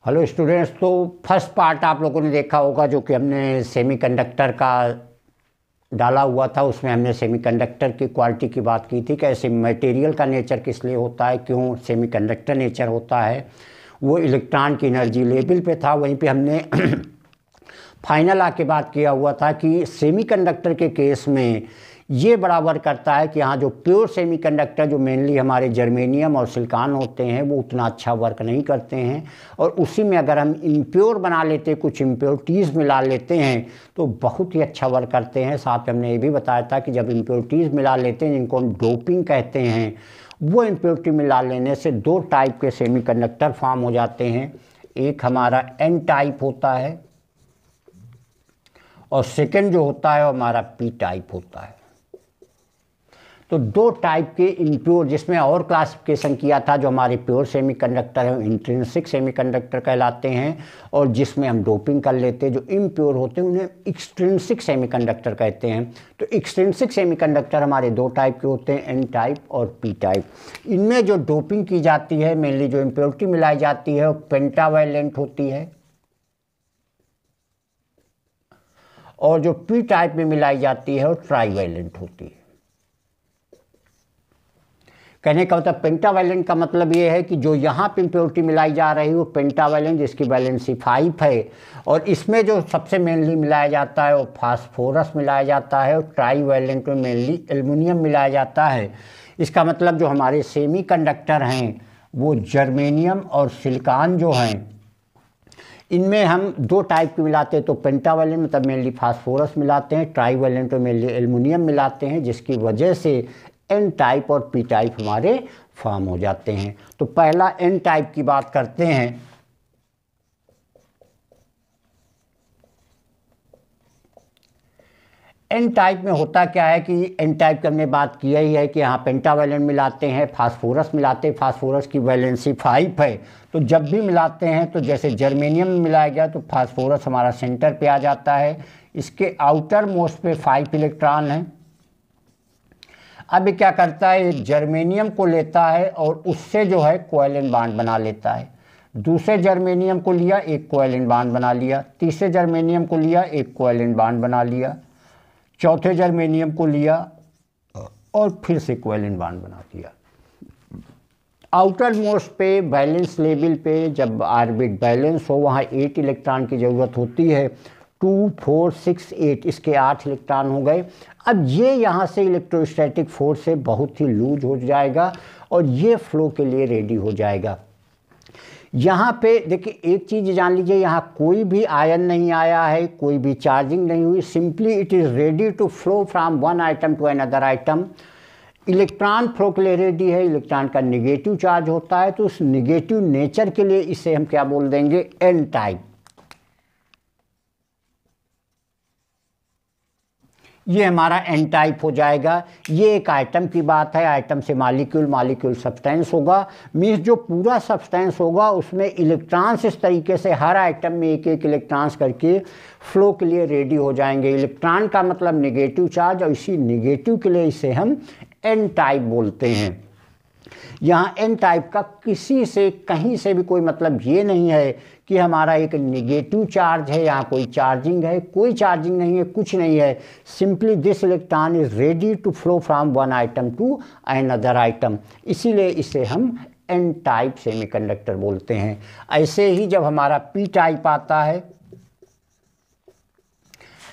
Hello students. तो first part आप लोगों ने देखा होगा जो कि हमने सेमीकंडक्टर का डाला हुआ था। उसमें हमने सेमीकंडक्टर की क्वालिटी की बात की थी, कैसे मटेरियल का नेचर किस लिए होता है, क्यों सेमीकंडक्टर नेचर होता है। वो इलेक्ट्रॉन की एनर्जी लेवल पे था। वहीं पे हमने फाइनल आके बात किया हुआ था कि सेमीकंडक्टर के केस में ये बराबर करता है कि हाँ, जो प्योर सेमीकंडक्टर जो मेनली हमारे जर्मेनियम और सिलिकॉन होते हैं वो उतना अच्छा वर्क नहीं करते हैं, और उसी में अगर हम इम्प्योर बना लेते, कुछ इम्प्योरिटीज़ मिला लेते हैं तो बहुत ही अच्छा वर्क करते हैं। साथ में हमने ये भी बताया था कि जब इम्प्योरिटीज़ मिला लेते हैं जिनको हम डोपिंग कहते हैं, वो इम्प्योरिटी मिला लेने से दो टाइप के सेमीकंडक्टर फॉर्म हो जाते हैं। एक हमारा एन टाइप होता है और सेकेंड जो होता है वो हमारा पी टाइप होता है। तो दो टाइप के इम्प्योर, जिसमें और क्लासिफिकेशन किया था, जो हमारे प्योर सेमीकंडक्टर हैं इंट्रिंसिक सेमीकंडक्टर कहलाते हैं, और जिसमें हम डोपिंग कर लेते हैं जो इम्प्योर होते हैं उन्हें एक्सट्रिंसिक सेमीकंडक्टर कहते हैं। तो एक्सट्रिंसिक सेमीकंडक्टर हमारे दो टाइप के होते हैं, एन टाइप और पी टाइप। इनमें जो डोपिंग की जाती है, मेनली जो इम्प्योरिटी मिलाई जाती है वो पेंटावैलेंट होती है, और जो पी टाइप में मिलाई जाती है वो ट्राईवैलेंट होती है। कहने का मतलब पेंटावैलेंट का मतलब ये है कि जो यहाँ पे इम्प्योरिटी मिलाई जा रही है वो पेंटावैलेंट, जिसकी वैलेंसी 5 है, और इसमें जो सबसे मेनली मिलाया जाता है वो फास्फोरस मिलाया जाता है, और ट्राईवैलेंट में मेनली एल्युमिनियम मिलाया जाता है। इसका मतलब जो हमारे सेमीकंडक्टर हैं वो जर्मेनियम और सिलिकॉन जो हैं, इनमें हम दो टाइप के मिलाते हैं। तो पेंटावैलेंट मतलब मेनली फास्फोरस मिलाते हैं, ट्राईवैलेंट में मेनली एल्युमिनियम मिलाते हैं, जिसकी वजह से एन टाइप और पी टाइप हमारे फॉर्म हो जाते हैं। तो पहला एन टाइप की बात करते हैं। एन टाइप में होता क्या है कि एन टाइप की हमने बात किया ही है कि यहाँ पेंटावैलेंट मिलाते हैं, फास्फोरस मिलाते हैं, फास्फोरस की वैलेंसी 5 है। तो जब भी मिलाते हैं तो जैसे जर्मेनियम में मिलाया गया तो फास्फोरस हमारा सेंटर पे आ जाता है, इसके आउटर मोस्ट पे 5 इलेक्ट्रॉन हैं। अब ये क्या करता है, एक जर्मेनियम को लेता है और उससे जो है कोवैलेंट बॉन्ड बना लेता है। दूसरे जर्मेनियम को लिया, एक कोवैलेंट बॉन्ड बना लिया। तीसरे जर्मेनियम को लिया, एक कोवैलेंट बॉन्ड बना लिया। चौथे जर्मेनियम को लिया और फिर से कोवैलेंट बॉन्ड बना दिया। आउटर मोस्ट पे बैलेंस लेवल पे जब ऑर्बिट बैलेंस हो वहाँ 8 इलेक्ट्रॉन की ज़रूरत होती है। 2, 4, 6, 8, इसके 8 इलेक्ट्रॉन हो गए। अब ये यहाँ से इलेक्ट्रोस्टैटिक फोर्स से बहुत ही लूज हो जाएगा और ये फ्लो के लिए रेडी हो जाएगा। यहाँ पे देखिए एक चीज़ जान लीजिए, यहाँ कोई भी आयन नहीं आया है, कोई भी चार्जिंग नहीं हुई, simply it is ready to flow from one item to another item. Electron flow के लिए रेडी है। इलेक्ट्रॉन का निगेटिव चार्ज होता है, तो उस निगेटिव नेचर के लिए इसे हम क्या बोल देंगे, एन टाइप। ये हमारा एन टाइप हो जाएगा। ये एक आइटम की बात है, आइटम से मालिक्यूल, मालिक्यूल सब्सटेंस होगा। मीन्स जो पूरा सब्सटेंस होगा उसमें इलेक्ट्रॉन्स इस तरीके से हर आइटम में एक एक इलेक्ट्रॉन्स करके फ्लो के लिए रेडी हो जाएंगे। इलेक्ट्रॉन का मतलब नेगेटिव चार्ज, और इसी नेगेटिव के लिए इसे हम एन टाइप बोलते हैं। यहाँ एन टाइप का किसी से कहीं से भी कोई मतलब ये नहीं है कि हमारा एक निगेटिव चार्ज है, यहाँ कोई चार्जिंग है, कोई चार्जिंग नहीं है, कुछ नहीं है। Simply this electron is ready to flow from one item to another item, इसीलिए इसे हम एन टाइप सेमीकंडक्टर बोलते हैं। ऐसे ही जब हमारा पी टाइप आता है,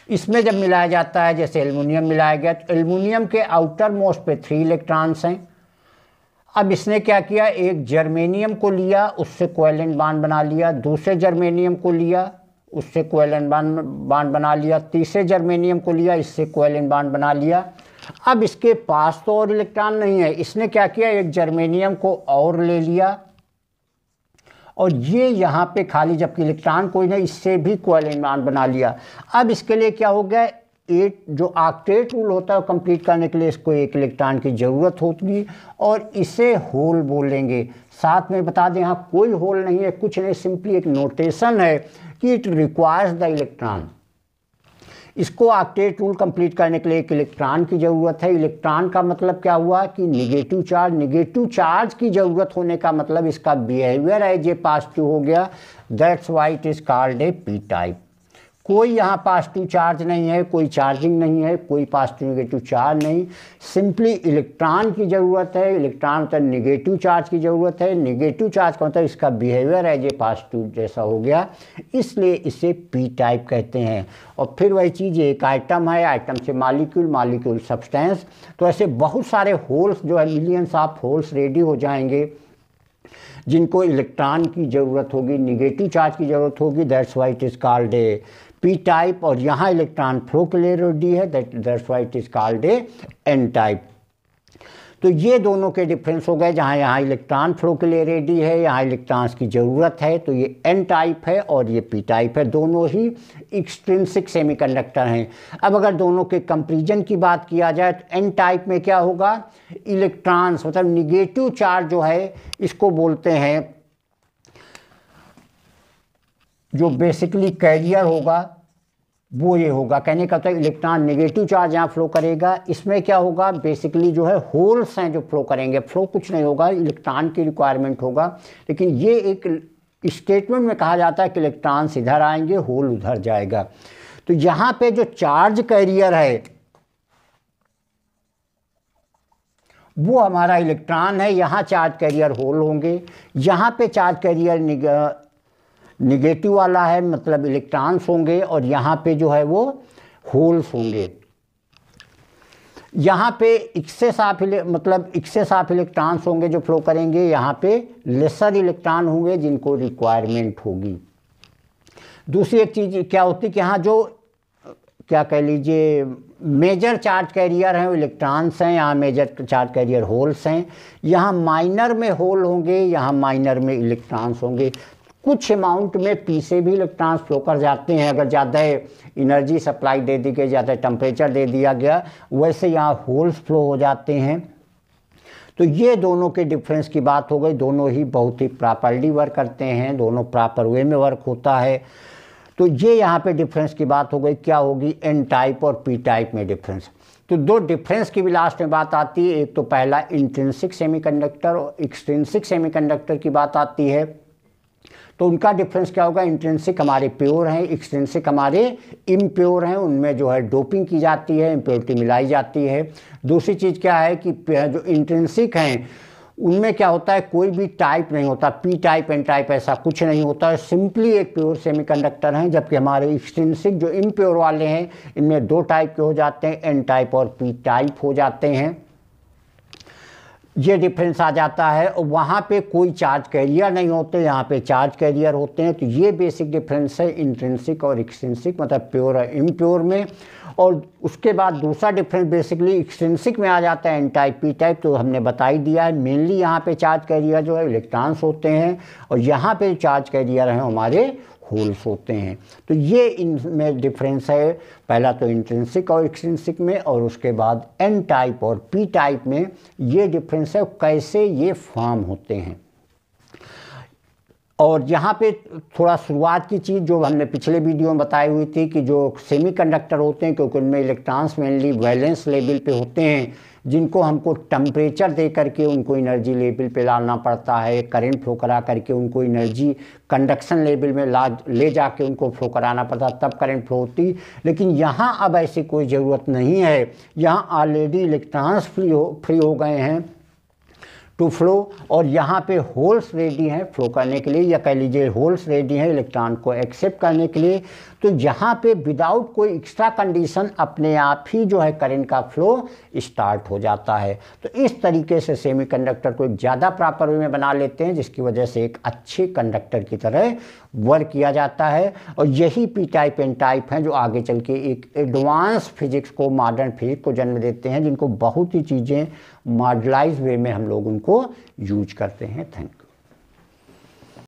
इसमें जब मिलाया जाता है, जैसे एल्युमिनियम मिलाया गया तो एल्युमिनियम के आउटर मोस्ट पे 3 इलेक्ट्रॉन्स हैं। अब इसने क्या किया, एक जर्मेनियम को लिया, उससे कोवैलेंट बॉन्ड बना लिया। दूसरे जर्मेनियम को लिया, उससे कोवैलेंट बॉन्ड बना लिया। तीसरे जर्मेनियम को लिया, इससे कोवैलेंट बॉन्ड बना लिया। अब इसके पास तो और इलेक्ट्रॉन नहीं है, इसने क्या किया, एक जर्मेनियम को और ले लिया और ये यहाँ पे खाली, जबकि इलेक्ट्रॉन कोई नहीं, इससे भी कोवैलेंट बॉन्ड बना लिया। अब इसके लिए क्या हो गया, 8 जो ऑक्टेट रूल होता है कंप्लीट करने के लिए इसको 1 इलेक्ट्रॉन की ज़रूरत होगी, और इसे होल बोलेंगे। साथ में बता दें यहाँ कोई होल नहीं है, कुछ नहीं, सिंपली एक नोटेशन है कि इट रिक्वायर्स द इलेक्ट्रॉन। इसको ऑक्टेट रूल कंप्लीट करने के लिए एक इलेक्ट्रॉन की ज़रूरत है। इलेक्ट्रॉन का मतलब क्या हुआ कि निगेटिव चार्ज की ज़रूरत होने का मतलब इसका बिहेवियर एज ए पॉजिटिव हो गया। That's why it is called a P type. कोई यहाँ पॉजिटिव चार्ज नहीं है, कोई चार्जिंग नहीं है, कोई पॉजिटिव नेगेटिव चार्ज नहीं, सिंपली इलेक्ट्रॉन की ज़रूरत है। इलेक्ट्रॉन मतलब निगेटिव चार्ज की ज़रूरत है। निगेटिव चार्ज का मतलब इसका बिहेवियर एज ए पॉजिटिव जैसा हो गया, इसलिए इसे पी टाइप कहते हैं। और फिर वही चीज़, एक आइटम है, आइटम से मालिक्यूल सब्सटेंस, तो ऐसे बहुत सारे होल्स जो है, मिलियंस ऑफ होल्स रेडी हो जाएंगे जिनको इलेक्ट्रॉन की ज़रूरत होगी, निगेटिव चार्ज की ज़रूरत होगी। That's why it is called a P type. और यहाँ इलेक्ट्रॉन फ्लो के लिए रेडी है, that's why it is called a N type. तो ये दोनों के डिफरेंस हो गए, जहाँ यहाँ इलेक्ट्रॉन फ्लो के लिए रेडी है, यहाँ इलेक्ट्रॉन्स की ज़रूरत है, तो ये एन टाइप है और ये पी टाइप है। दोनों ही एक्सट्रिंसिक सेमीकंडक्टर हैं। अब अगर दोनों के कंपैरिजन की बात किया जाए तो एन टाइप में क्या होगा, इलेक्ट्रॉन्स मतलब निगेटिव चार्ज जो है इसको बोलते हैं, जो बेसिकली कैरियर होगा वो ये होगा। कहने का तो इलेक्ट्रॉन नेगेटिव चार्ज यहाँ फ्लो करेगा, इसमें क्या होगा, बेसिकली जो है होल्स हैं जो फ्लो करेंगे। फ्लो कुछ नहीं होगा, इलेक्ट्रॉन की रिक्वायरमेंट होगा, लेकिन ये एक स्टेटमेंट में कहा जाता है कि इलेक्ट्रॉन्स इधर आएंगे, होल उधर जाएगा। तो यहाँ पे जो चार्ज कैरियर है वो हमारा इलेक्ट्रॉन है, यहाँ चार्ज कैरियर होल होंगे। यहाँ पे चार्ज कैरियर निगेटिव वाला है, मतलब इलेक्ट्रॉन्स होंगे, और यहाँ पे जो है वो होल्स होंगे। यहाँ पे एक्सेस ऑफ इलेक्ट्रॉन्स होंगे जो फ्लो करेंगे, यहाँ पे लेसर इलेक्ट्रॉन होंगे जिनको रिक्वायरमेंट होगी। दूसरी एक चीज़ क्या होती है कि यहाँ जो क्या कह लीजिए मेजर चार्ज कैरियर हैं वो इलेक्ट्रॉन्स हैं, यहाँ मेजर चार्ज कैरियर होल्स हैं। यहाँ माइनर में होल होंगे, यहाँ माइनर में इलेक्ट्रॉन्स होंगे। कुछ अमाउंट में पी से भी इलेक्ट्रॉन्स फ्लो कर जाते हैं, अगर ज़्यादा एनर्जी सप्लाई दे दी गई, ज़्यादा टेम्परेचर दे दिया गया, वैसे यहाँ होल्स फ्लो हो जाते हैं। तो ये दोनों के डिफरेंस की बात हो गई। दोनों ही बहुत ही प्रॉपरली वर्क करते हैं, दोनों प्रॉपर वे में वर्क होता है। तो ये यहाँ पे डिफरेंस की बात हो गई। क्या होगी, एन टाइप और पी टाइप में डिफरेंस। तो दो डिफरेंस की भी लास्ट में बात आती है। एक तो पहला इंट्रिंसिक सेमीकंडक्टर और एक्सट्रिंसिक सेमीकंडक्टर की बात आती है। तो उनका डिफरेंस क्या होगा, इंट्रिंसिक हमारे प्योर हैं, एक्सट्रिंसिक हमारे इम्प्योर हैं, उनमें जो है डोपिंग की जाती है, इम्प्योरिटी मिलाई जाती है। दूसरी चीज़ क्या है कि जो इंट्रिंसिक हैं उनमें क्या होता है, कोई भी टाइप नहीं होता, पी टाइप एन टाइप ऐसा कुछ नहीं होता है, सिंपली एक प्योर सेमीकंडक्टर हैं। जबकि हमारे एक्सट्रिंसिक जो इम्प्योर वाले हैं इनमें दो टाइप के हो जाते हैं, एन टाइप और पी टाइप हो जाते हैं। ये डिफरेंस आ जाता है। और वहाँ पे कोई चार्ज कैरियर नहीं होते, यहाँ पे चार्ज कैरियर होते हैं। तो ये बेसिक डिफरेंस है इंट्रिंसिक और एक्सट्रिंसिक, मतलब प्योर और इम्प्योर में। और उसके बाद दूसरा डिफरेंस बेसिकली एक्सट्रिंसिक में आ जाता है, एन टाइप पी टाइप, तो हमने बता ही दिया है। मेनली यहाँ पे चार्ज कैरियर जो है इलेक्ट्रॉन्स होते हैं, और यहाँ पे चार्ज कैरियर हैं हमारे होल्स होते हैं। तो ये इनमें डिफरेंस है, पहला तो इंट्रिंसिक और एक्सट्रिंसिक में, और उसके बाद एन टाइप और पी टाइप में ये डिफरेंस है, कैसे ये फॉर्म होते हैं। और यहाँ पे थोड़ा शुरुआत की चीज़ जो हमने पिछले वीडियो में बताई हुई थी कि जो सेमीकंडक्टर होते हैं, क्योंकि उनमें इलेक्ट्रॉन्स मेनली वैलेंस लेवल पे होते हैं, जिनको हमको टेम्परेचर दे करके उनको एनर्जी लेवल पे लाना पड़ता है, करंट फ्लो करा करके उनको एनर्जी कंडक्शन लेवल में ले जाके उनको फ्लो कराना पड़ता, तब करंट फ्लो होती। लेकिन यहाँ अब ऐसी कोई ज़रूरत नहीं है, यहाँ ऑलरेडी इलेक्ट्रॉन्स फ्री हो गए हैं टू फ्लो, और यहाँ पे होल्स रेडी हैं फ्लो करने के लिए, या कह लीजिए होल्स रेडी हैं इलेक्ट्रॉन को एक्सेप्ट करने के लिए। तो यहाँ पे विदाउट कोई एक्स्ट्रा कंडीशन अपने आप ही जो है करंट का फ्लो स्टार्ट हो जाता है। तो इस तरीके से सेमीकंडक्टर को एक ज़्यादा प्रॉपर वे में बना लेते हैं, जिसकी वजह से एक अच्छे कंडक्टर की तरह वर्क किया जाता है। और यही पी टाइप एन टाइप हैं जो आगे चल के एक एडवांस फिजिक्स को, मॉडर्न फिजिक्स को जन्म देते हैं, जिनको बहुत ही चीज़ें मॉडलाइज वे में हम लोग उनको यूज करते हैं। Thank you.